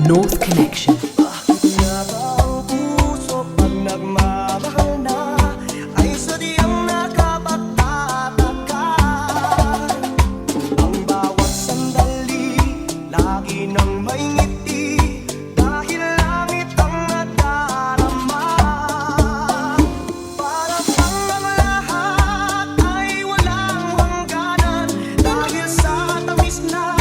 North Connection. Bakit nga ba ang puso pag nagmamahal na ay sadyang nakapagtataka? Ang bawat sandali, lagi nang may ngiti, dahil langit ang nadarama. Para bang ang lahat ay walang hangganan, dahil sa tamis na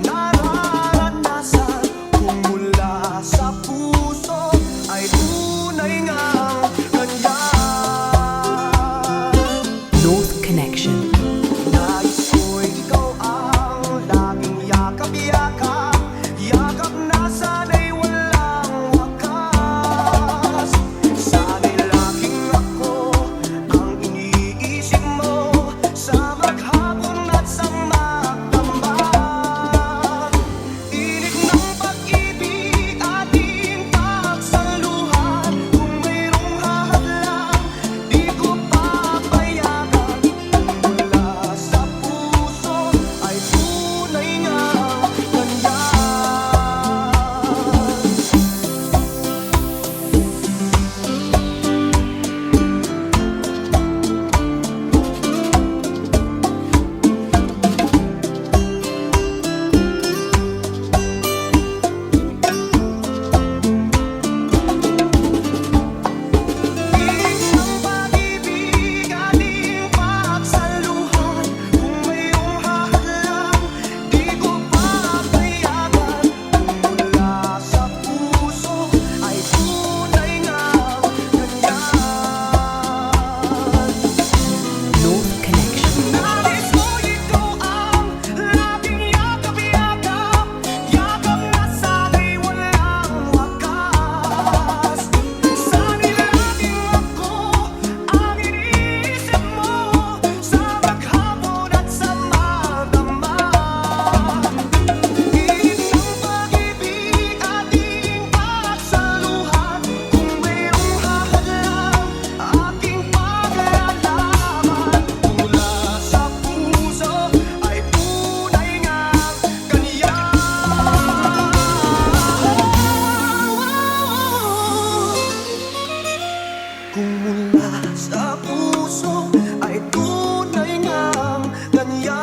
nararanasan. Kung mula sa puso ay tunay ngang ganyan. North Connection. Nais ko'y ikaw ang laging yakap-yakap, yakap na sana'y walang wakas. Sana'y laging ako ang iniisip mo, sa maghapon at sa magdamag. Init ng pag-ibig ating pagsaluhan, kung mayroong hahadlang di ko papayagan. Mula sa puso ay tunay ngang ganyan. Init ng pag-ibig ating pagsaluhan, kung mayroong hahadlang di ko papayagan. Mula sa puso ay tunay ngang ganyan. North Connection. Nais ko ikaw ang laging yakap-yakap, yakap na sana'y walang wakas. Sana'y laging ako ang iniisip mo, sa maghapon at sa magdamag. Init ng pag-ibig ating pagsaluhan, kung mayroong hahadlang ating paglalaban. Mula sa puso ay tunay ngang ganyan. Kung mula sa puso ay tunay ngang ganyan.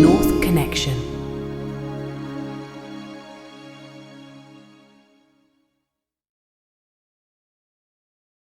North